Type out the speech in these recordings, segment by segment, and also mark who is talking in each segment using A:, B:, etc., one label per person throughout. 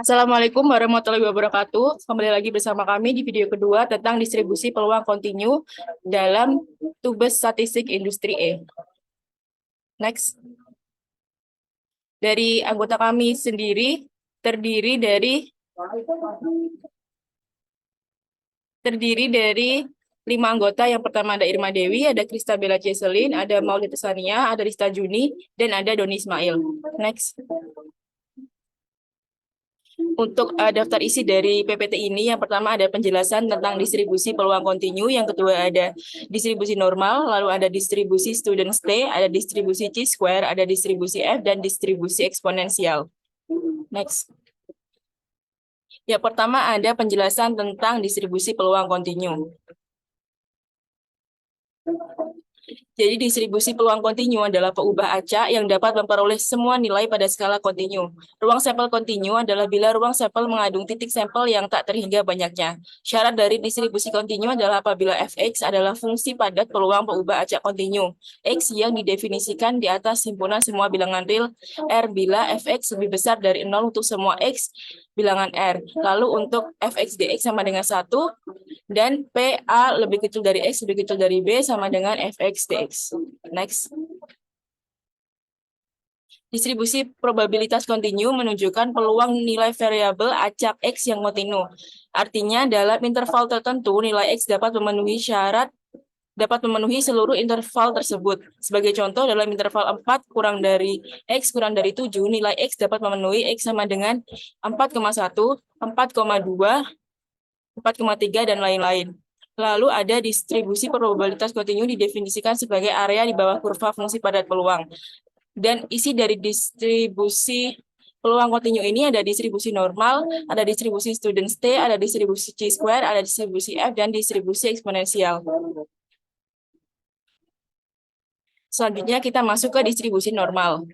A: Assalamualaikum warahmatullahi wabarakatuh. Kembali lagi bersama kami di video kedua tentang distribusi peluang kontinu dalam tugas statistik industri E. Next. Dari anggota kami sendiri terdiri dari terdiri dari 5 anggota. Yang pertama ada Irma Dewi, ada Kristabella Ceselin, ada Maulida Sania, ada Rista Juni, dan ada Doni Ismail. Next. Untuk daftar isi dari PPT ini, yang pertama ada penjelasan tentang distribusi peluang kontinu, yang kedua ada distribusi normal, lalu ada distribusi student stay, ada distribusi chi-square, ada distribusi F, dan distribusi eksponensial. Next. Yang pertama ada penjelasan tentang distribusi peluang kontinu. Jadi distribusi peluang kontinu adalah pengubah acak yang dapat memperoleh semua nilai pada skala kontinu. Ruang sampel kontinu adalah bila ruang sampel mengandung titik sampel yang tak terhingga banyaknya. Syarat dari distribusi kontinu adalah apabila fx adalah fungsi padat peluang pengubah acak kontinu. X yang didefinisikan di atas himpunan semua bilangan real R bila fx lebih besar dari 0 untuk semua x bilangan R. Lalu untuk fx dx sama dengan 1 dan PA lebih kecil dari X lebih kecil dari B sama dengan fx dx. Next. Distribusi probabilitas kontinu menunjukkan peluang nilai variabel acak X yang kontinu. Artinya dalam interval tertentu nilai X dapat memenuhi seluruh interval tersebut. Sebagai contoh, dalam interval 4 kurang dari X kurang dari 7, nilai X dapat memenuhi X sama dengan 4,1, 4,2, 4,3, dan lain-lain. Lalu ada distribusi probabilitas kontinu didefinisikan sebagai area di bawah kurva fungsi padat peluang. Dan isi dari distribusi peluang kontinu ini ada distribusi normal, ada distribusi student stay, ada distribusi chi-square, ada distribusi F, dan distribusi eksponensial. Selanjutnya kita masuk ke distribusi normal.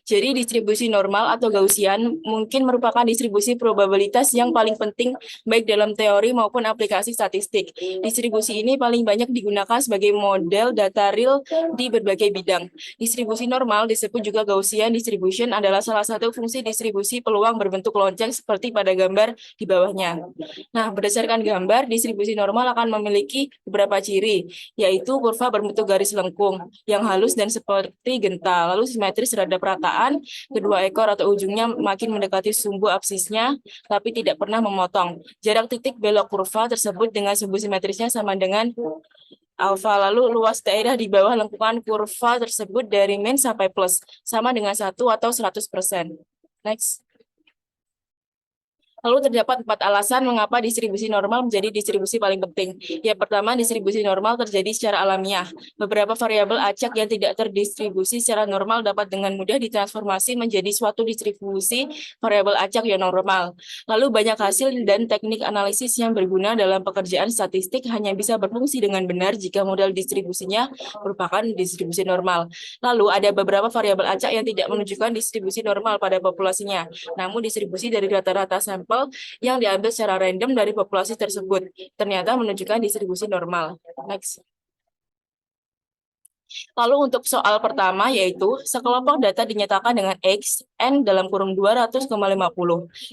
A: Jadi distribusi normal atau Gaussian mungkin merupakan distribusi probabilitas yang paling penting baik dalam teori maupun aplikasi statistik. Distribusi ini paling banyak digunakan sebagai model data real di berbagai bidang. Distribusi normal disebut juga Gaussian distribution adalah salah satu fungsi distribusi peluang berbentuk lonceng seperti pada gambar di bawahnya. Nah, berdasarkan gambar, distribusi normal akan memiliki beberapa ciri, yaitu kurva berbentuk garis lengkung yang halus dan seperti genta, lalu simetris terhadap rataan, kedua ekor atau ujungnya makin mendekati sumbu absisnya, tapi tidak pernah memotong. Jarak titik belok kurva tersebut dengan sumbu simetrisnya sama dengan alfa. Lalu luas daerah di bawah lengkungan kurva tersebut dari min sampai plus, sama dengan 1 atau 100%. Next. Lalu terdapat 4 alasan mengapa distribusi normal menjadi distribusi paling penting. Yang pertama, distribusi normal terjadi secara alamiah. Beberapa variabel acak yang tidak terdistribusi secara normal dapat dengan mudah ditransformasi menjadi suatu distribusi variabel acak yang normal. Lalu banyak hasil dan teknik analisis yang berguna dalam pekerjaan statistik hanya bisa berfungsi dengan benar jika model distribusinya merupakan distribusi normal. Lalu ada beberapa variabel acak yang tidak menunjukkan distribusi normal pada populasinya, namun distribusi dari rata-rata sampel yang diambil secara random dari populasi tersebut ternyata menunjukkan distribusi normal. Next. Lalu untuk soal pertama yaitu sekelompok data dinyatakan dengan X, N dalam kurung 200,50.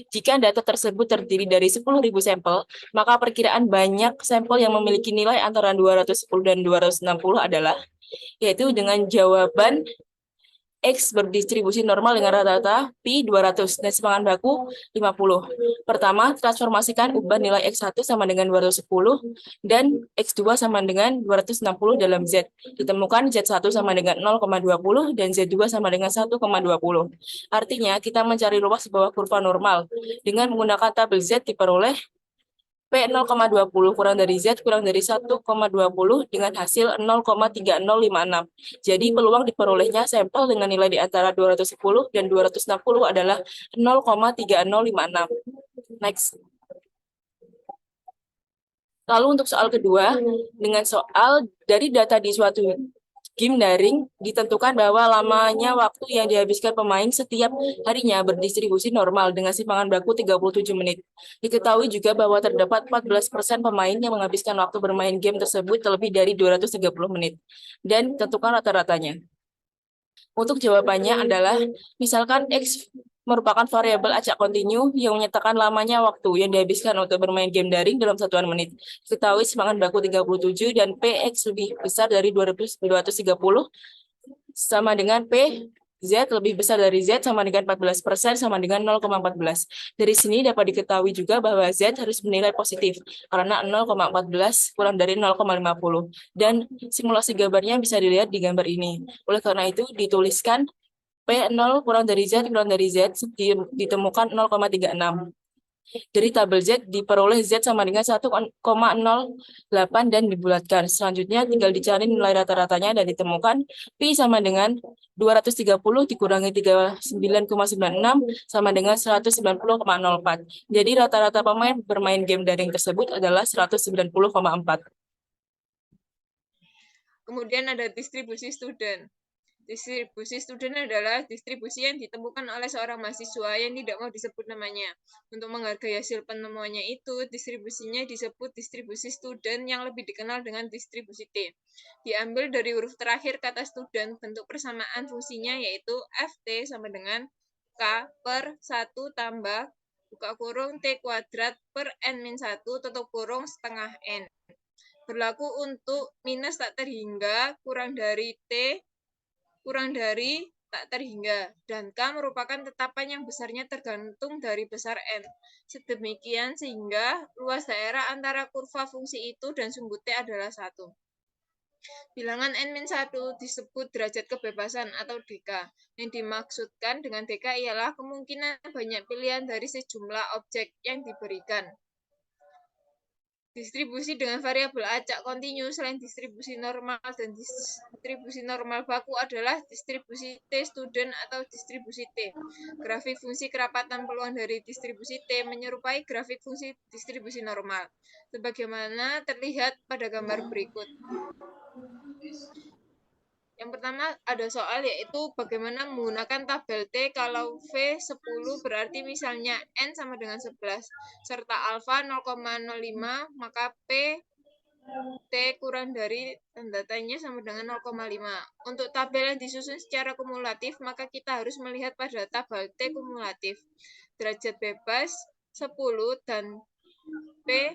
A: Jika data tersebut terdiri dari 10.000 sampel, maka perkiraan banyak sampel yang memiliki nilai antara 210 dan 260 adalah, yaitu dengan jawaban X berdistribusi normal dengan rata-rata Pi 200 dan semangat baku 50. Pertama, transformasikan ubah nilai X1 sama dengan 210 dan X2 sama dengan 260 dalam Z. Ditemukan Z1 sama dengan 0,20 dan Z2 sama dengan 1,20. Artinya, kita mencari luas bawah kurva normal. Dengan menggunakan tabel Z diperoleh P 0,20 kurang dari Z kurang dari 1,20 dengan hasil 0,3056. Jadi peluang diperolehnya sampel dengan nilai di antara 210 dan 260 adalah 0,3056. Next. Lalu untuk soal kedua, dengan soal dari data di suatu game daring ditentukan bahwa lamanya waktu yang dihabiskan pemain setiap harinya berdistribusi normal dengan simpangan baku 37 menit. Diketahui juga bahwa terdapat 14% pemain yang menghabiskan waktu bermain game tersebut lebih dari 230 menit. Dan tentukan rata-ratanya. Untuk jawabannya adalah, misalkan X merupakan variabel acak kontinu yang menyatakan lamanya waktu yang dihabiskan untuk bermain game daring dalam satuan menit. Ketahui semangat baku 37 dan PX lebih besar dari 230 sama dengan P Z lebih besar dari Z sama dengan 14% sama dengan 0,14. Dari sini dapat diketahui juga bahwa Z harus bernilai positif karena 0,14 kurang dari 0,50. Dan simulasi gambarnya bisa dilihat di gambar ini. Oleh karena itu dituliskan P0 kurang dari Z kurang dari Z ditemukan 0,36. Dari tabel Z diperoleh Z sama dengan 1,08 dan dibulatkan. Selanjutnya tinggal dicari nilai rata-ratanya dan ditemukan Pi sama dengan 230 dikurangi 39,96 sama dengan 190,04. Jadi rata-rata pemain bermain game daring tersebut adalah 190,4.
B: Kemudian ada distribusi student. Distribusi student adalah distribusi yang ditemukan oleh seorang mahasiswa yang tidak mau disebut namanya. Untuk menghargai hasil penemuannya itu, distribusinya disebut distribusi student yang lebih dikenal dengan distribusi T. Diambil dari huruf terakhir kata student, bentuk persamaan fungsinya yaitu Ft sama dengan K per 1 tambah buka kurung T kuadrat per N-1 tutup kurung setengah N. Berlaku untuk minus tak terhingga kurang dari T kurang dari tak terhingga, dan K merupakan tetapan yang besarnya tergantung dari besar N. Sedemikian sehingga luas daerah antara kurva fungsi itu dan sumbu T adalah 1. Bilangan N-1 disebut derajat kebebasan atau DK. Yang dimaksudkan dengan DK ialah kemungkinan banyak pilihan dari sejumlah objek yang diberikan. Distribusi dengan variabel acak kontinu selain distribusi normal dan distribusi normal baku adalah distribusi T student atau distribusi T. Grafik fungsi kerapatan peluang dari distribusi T menyerupai grafik fungsi distribusi normal, sebagaimana terlihat pada gambar berikut. Yang pertama ada soal yaitu bagaimana menggunakan tabel T kalau V 10 berarti misalnya N sama dengan 11 serta alfa 0,05 maka P T kurang dari tanda tanya sama dengan 0,5. Untuk tabel yang disusun secara kumulatif maka kita harus melihat pada tabel T kumulatif. Derajat bebas 10 dan P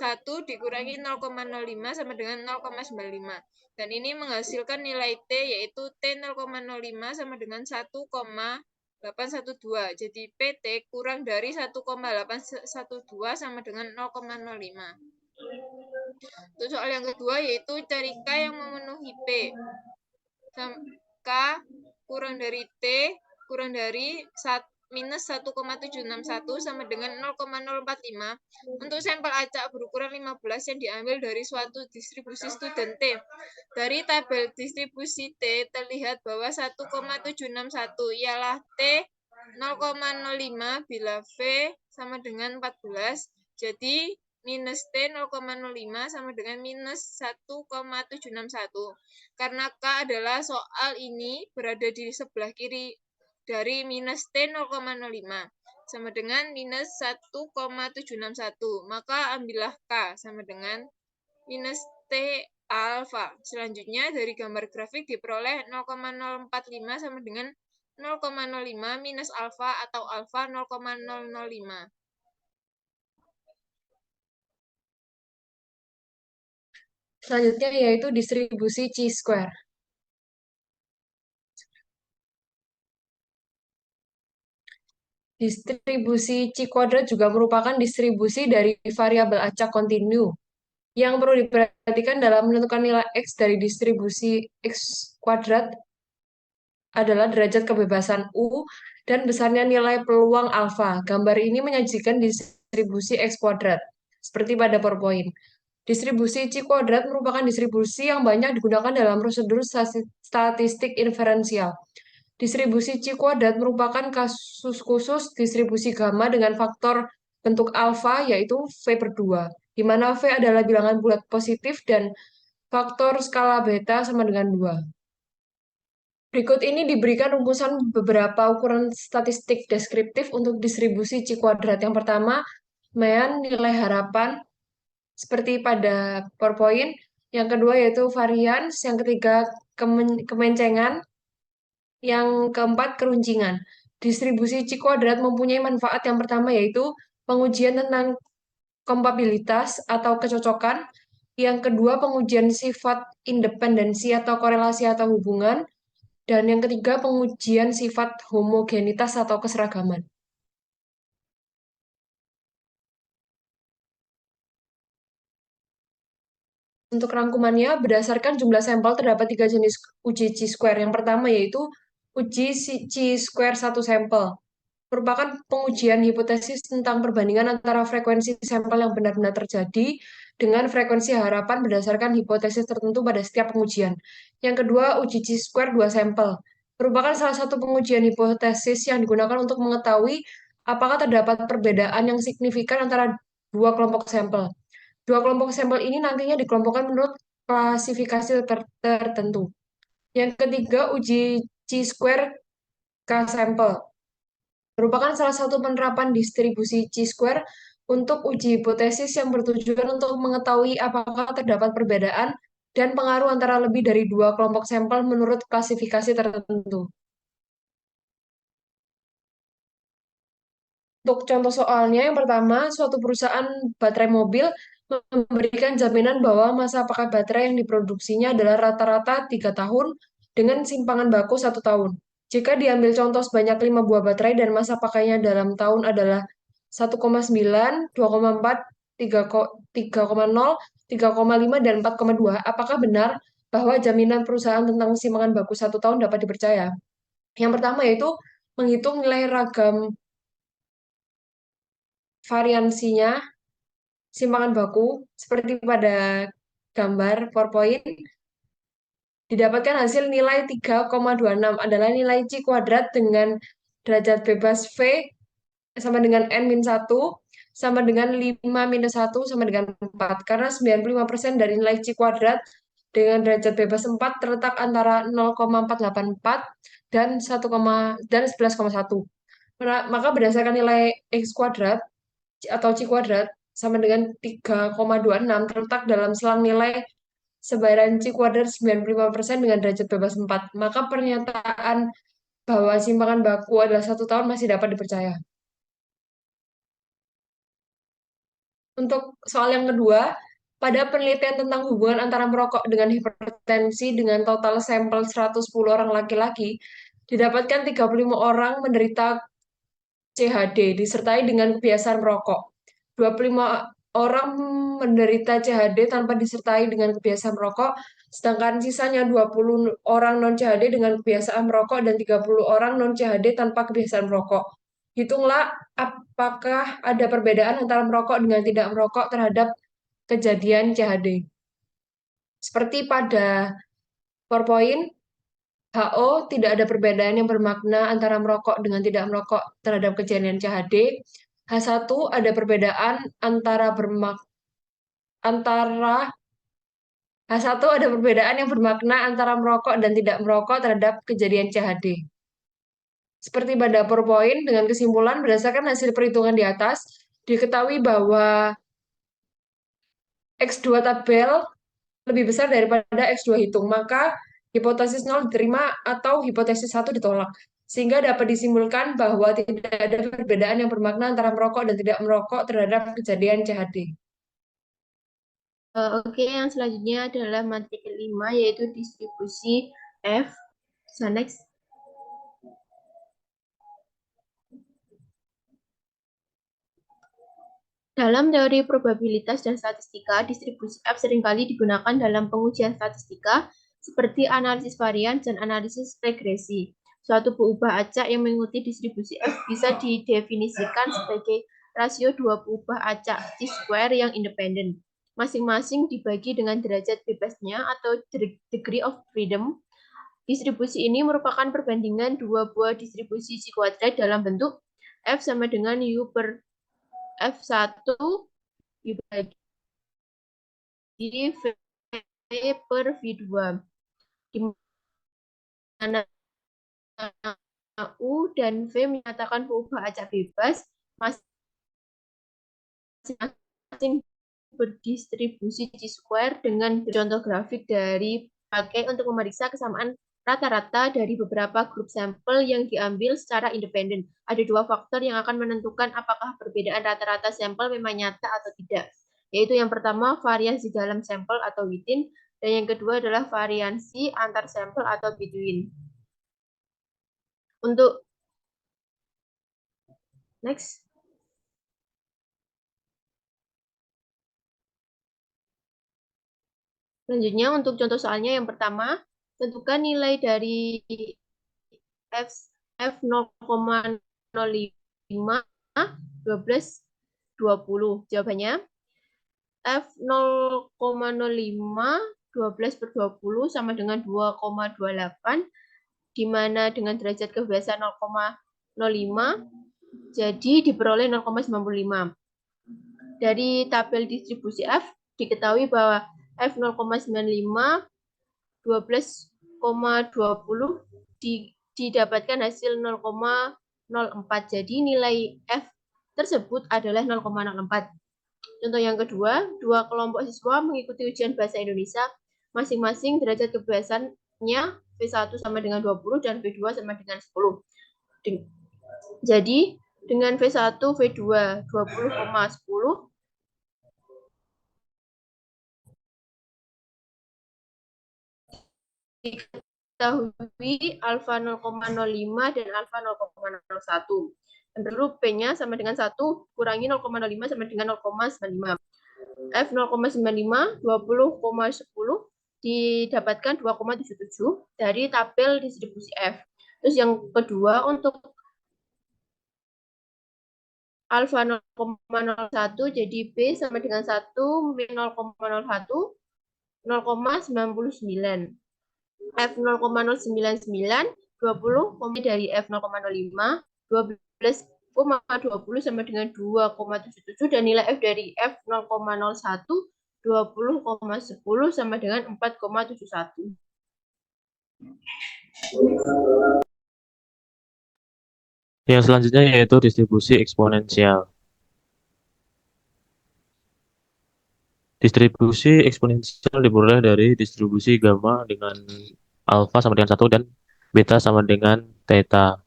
B: 1 dikurangi 0,05 sama dengan 0,95. Dan ini menghasilkan nilai T yaitu T 0,05 sama dengan 1,812. Jadi PT kurang dari 1,812 sama dengan 0,05. Untuk soal yang kedua yaitu cari K yang memenuhi P. K kurang dari T kurang dari minus 1,761 sama dengan 0,045 untuk sampel acak berukuran 15 yang diambil dari suatu distribusi student T. Dari tabel distribusi T terlihat bahwa 1,761 ialah T 0,05 bila V sama dengan 14. Jadi minus T 0,05 sama dengan minus 1,761. Karena K adalah soal ini berada di sebelah kiri dari minus T 0,05 sama dengan minus 1,761. Maka ambillah K sama dengan minus T alfa. Selanjutnya dari gambar grafik diperoleh 0,045 sama dengan 0,05 minus alfa atau alfa 0,005.
C: Selanjutnya yaitu distribusi chi-square. Distribusi chi kuadrat juga merupakan distribusi dari variabel acak kontinu. Yang perlu diperhatikan dalam menentukan nilai X dari distribusi X kuadrat adalah derajat kebebasan U dan besarnya nilai peluang alfa. Gambar ini menyajikan distribusi X kuadrat, seperti pada PowerPoint. Distribusi chi kuadrat merupakan distribusi yang banyak digunakan dalam prosedur statistik inferensial. Distribusi chi kuadrat merupakan kasus khusus distribusi gamma dengan faktor bentuk alfa yaitu V per 2, di mana V adalah bilangan bulat positif dan faktor skala beta sama dengan 2. Berikut ini diberikan rumusan beberapa ukuran statistik deskriptif untuk distribusi chi kuadrat. Yang pertama, nilai harapan, seperti pada PowerPoint. Yang kedua yaitu varians, yang ketiga kemencengan, yang keempat keruncingan. distribusi C kuadrat mempunyai manfaat yang pertama yaitu pengujian tentang kompatibilitas atau kecocokan, yang kedua pengujian sifat independensi atau korelasi atau hubungan, dan yang ketiga pengujian sifat homogenitas atau keseragaman. Untuk rangkumannya, berdasarkan jumlah sampel terdapat 3 jenis uji chi-square. Yang pertama yaitu uji chi-square satu sampel. Merupakan pengujian hipotesis tentang perbandingan antara frekuensi sampel yang benar-benar terjadi dengan frekuensi harapan berdasarkan hipotesis tertentu pada setiap pengujian. Yang kedua, uji chi-square dua sampel. Merupakan salah satu pengujian hipotesis yang digunakan untuk mengetahui apakah terdapat perbedaan yang signifikan antara dua kelompok sampel. Dua kelompok sampel ini nantinya dikelompokkan menurut klasifikasi tertentu. Yang ketiga, uji chi-square K-sampel. Merupakan salah satu penerapan distribusi chi-square untuk uji hipotesis yang bertujuan untuk mengetahui apakah terdapat perbedaan dan pengaruh antara lebih dari dua kelompok sampel menurut klasifikasi tertentu. Untuk contoh soalnya, yang pertama, suatu perusahaan baterai mobil memberikan jaminan bahwa masa pakai baterai yang diproduksinya adalah rata-rata 3 tahun dengan simpangan baku 1 tahun. Jika diambil contoh sebanyak 5 buah baterai dan masa pakainya dalam tahun adalah 1,9, 2,4, 3,0, 3,5, dan 4,2, apakah benar bahwa jaminan perusahaan tentang simpangan baku 1 tahun dapat dipercaya? Yang pertama yaitu menghitung nilai ragam variansinya simpangan baku seperti pada gambar PowerPoint. Didapatkan hasil nilai 3,26 adalah nilai C kuadrat dengan derajat bebas V sama dengan N-1 sama dengan 5 minus 1 sama dengan 4. Karena 95% dari nilai C kuadrat dengan derajat bebas 4 terletak antara 0,484 dan 11,1. Maka berdasarkan nilai X kuadrat atau C kuadrat sama dengan 3,26 terletak dalam selang nilai sebaran C kuadrat 95% dengan derajat bebas 4. Maka pernyataan bahwa simpangan baku adalah 1 tahun masih dapat dipercaya. Untuk soal yang kedua, pada penelitian tentang hubungan antara merokok dengan hipertensi dengan total sampel 110 orang laki-laki, didapatkan 35 orang menderita CHD disertai dengan kebiasaan merokok. 25 orang menderita CHD tanpa disertai dengan kebiasaan merokok, sedangkan sisanya 20 orang non-CHD dengan kebiasaan merokok dan 30 orang non-CHD tanpa kebiasaan merokok. Hitunglah apakah ada perbedaan antara merokok dengan tidak merokok terhadap kejadian CHD. Seperti pada PowerPoint, HO tidak ada perbedaan yang bermakna antara merokok dengan tidak merokok terhadap kejadian CHD. H1 ada perbedaan H1 ada perbedaan yang bermakna antara merokok dan tidak merokok terhadap kejadian CHD. Seperti pada PowerPoint, dengan kesimpulan berdasarkan hasil perhitungan di atas, diketahui bahwa X2 tabel lebih besar daripada X2 hitung, maka hipotesis 0 diterima atau hipotesis 1 ditolak. Sehingga dapat disimpulkan bahwa tidak ada perbedaan yang bermakna antara merokok dan tidak merokok terhadap kejadian CHD.
B: Oke, yang selanjutnya adalah materi kelima, yaitu distribusi F. So, next. Dalam teori probabilitas dan statistika, distribusi F seringkali digunakan dalam pengujian statistika seperti analisis varian dan analisis regresi. Suatu peubah acak yang mengikuti distribusi F bisa didefinisikan sebagai rasio dua peubah acak chi-square yang independen. Masing-masing dibagi dengan derajat bebasnya atau degree of freedom. Distribusi ini merupakan perbandingan dua buah distribusi chi kuadrat dalam bentuk F sama dengan U per F1 dibagi V per V2. Di mana U dan V menyatakan peubah acak bebas masing-masing berdistribusi chi-square dengan contoh grafik dari pakai untuk memeriksa kesamaan rata-rata dari beberapa grup sampel yang diambil secara independen. Ada dua faktor yang akan menentukan apakah perbedaan rata-rata sampel memang nyata atau tidak. Yaitu yang pertama, variasi dalam sampel atau within, dan yang kedua adalah variansi antar sampel atau between. Untuk next. Selanjutnya untuk contoh soalnya yang pertama, tentukan nilai dari F 0,05 12 20. Jawabannya F 0,05 12 per 20 sama dengan 2,28, di mana dengan derajat kebiasaan 0,05 jadi diperoleh 0,95. Dari tabel distribusi F diketahui bahwa F 0,95 12,20 didapatkan hasil 0,04. Jadi nilai F tersebut adalah 0,04. Contoh yang kedua, dua kelompok siswa mengikuti ujian bahasa Indonesia. Masing-masing derajat kebiasaannya V1 sama dengan 20 dan V2 sama dengan 10. Jadi dengan V1, V2 20,10 diketahui alfa 0,05 dan alfa 0,01. Dan dulu P-nya sama dengan 1, kurangi 0,05 sama dengan 0,95. F 0,95, 20,10 didapatkan 2,77 dari tabel distribusi F. Terus yang kedua untuk alfa 0,01 jadi B sama dengan 1 min 0,01 0,99. F 0,099 20 dari F 0,05 12,20 sama dengan 2,77 dan nilai F dari F 0,01 20,10 sama dengan 4,71.
D: Yang selanjutnya yaitu distribusi eksponensial. Distribusi eksponensial diperoleh dari distribusi gamma dengan alfa sama dengan 1 dan beta sama dengan theta.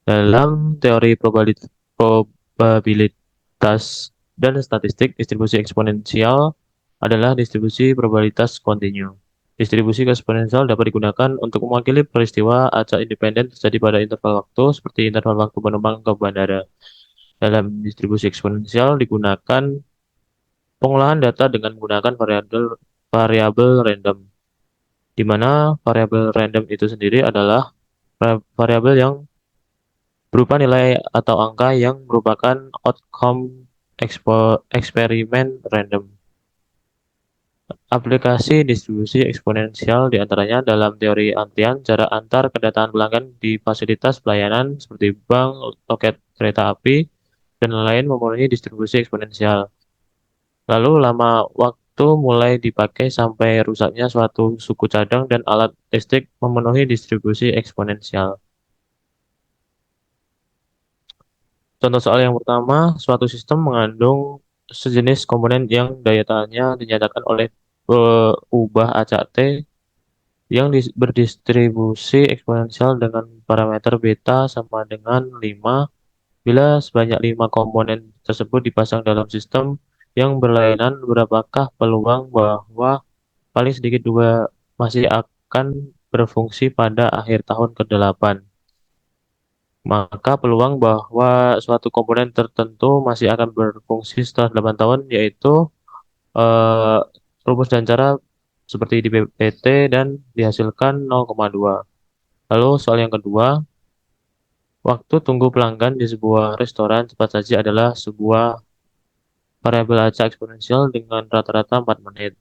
D: Dalam teori probabilitas dan statistik, distribusi eksponensial adalah distribusi probabilitas kontinu. Distribusi eksponensial dapat digunakan untuk mewakili peristiwa acak independen terjadi pada interval waktu seperti interval waktu penumpang ke bandara. Dalam distribusi eksponensial digunakan pengolahan data dengan menggunakan variabel random, di mana variabel random itu sendiri adalah variabel yang berupa nilai atau angka yang merupakan outcome eksperimen random. Aplikasi distribusi eksponensial diantaranya dalam teori antrian, jarak antar kedatangan pelanggan di fasilitas pelayanan seperti bank, loket kereta api, dan lain-lain memenuhi distribusi eksponensial. Lalu lama waktu mulai dipakai sampai rusaknya suatu suku cadang dan alat listrik memenuhi distribusi eksponensial. Contoh soal yang pertama, suatu sistem mengandung sejenis komponen yang daya tahannya dinyatakan oleh ubah acak T yang berdistribusi eksponensial dengan parameter beta sama dengan 5 bila sebanyak 5 komponen tersebut dipasang dalam sistem yang berlainan, berapakah peluang bahwa paling sedikit dua masih akan berfungsi pada akhir tahun ke-8? Maka peluang bahwa suatu komponen tertentu masih akan berfungsi setelah 8 tahun yaitu eh, rumus dan cara seperti di PPT dan dihasilkan 0,2. Lalu soal yang kedua, waktu tunggu pelanggan di sebuah restoran cepat saji adalah sebuah variabel acak eksponensial dengan rata-rata 4 menit.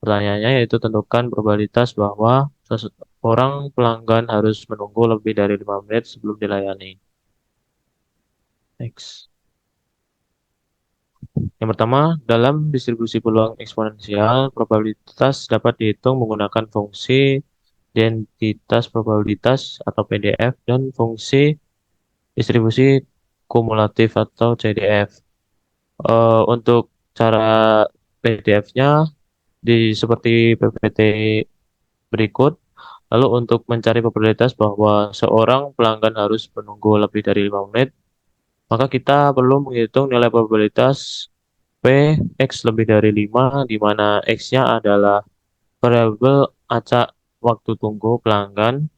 D: Pertanyaannya yaitu tentukan probabilitas bahwa seseorang pelanggan harus menunggu lebih dari 5 menit sebelum dilayani. Next. Yang pertama, dalam distribusi peluang eksponensial, probabilitas dapat dihitung menggunakan fungsi identitas probabilitas atau PDF dan fungsi distribusi kumulatif atau CDF. Untuk cara PDF-nya seperti PPT berikut. Lalu untuk mencari probabilitas bahwa seorang pelanggan harus menunggu lebih dari 5 menit, maka kita perlu menghitung nilai probabilitas P X lebih dari 5, di mana X-nya adalah variabel acak waktu tunggu pelanggan,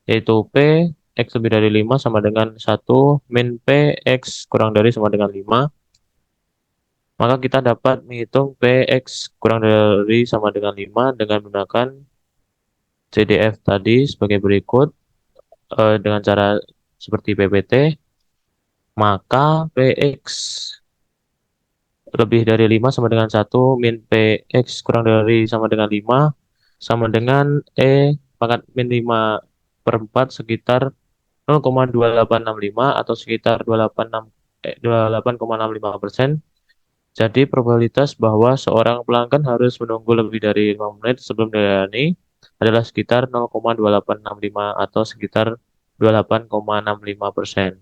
D: yaitu P X lebih dari 5 sama dengan 1 min P X kurang dari sama dengan 5. Maka kita dapat menghitung P X kurang dari sama dengan 5 dengan menggunakan CDF tadi sebagai berikut, dengan cara seperti PPT. Maka PX lebih dari 5 sama dengan 1 min PX kurang dari sama dengan 5 sama dengan pangkat min 5 per 4 sekitar 0,2865 atau sekitar 28,65%. Jadi probabilitas bahwa seorang pelanggan harus menunggu lebih dari 5 menit sebelum dilayani adalah sekitar 0,2865 atau sekitar 28,65%.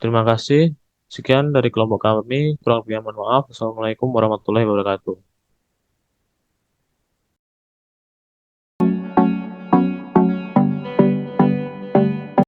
D: Terima kasih. Sekian dari kelompok kami. Kurang lebihnya mohon maaf. Assalamualaikum warahmatullahi wabarakatuh.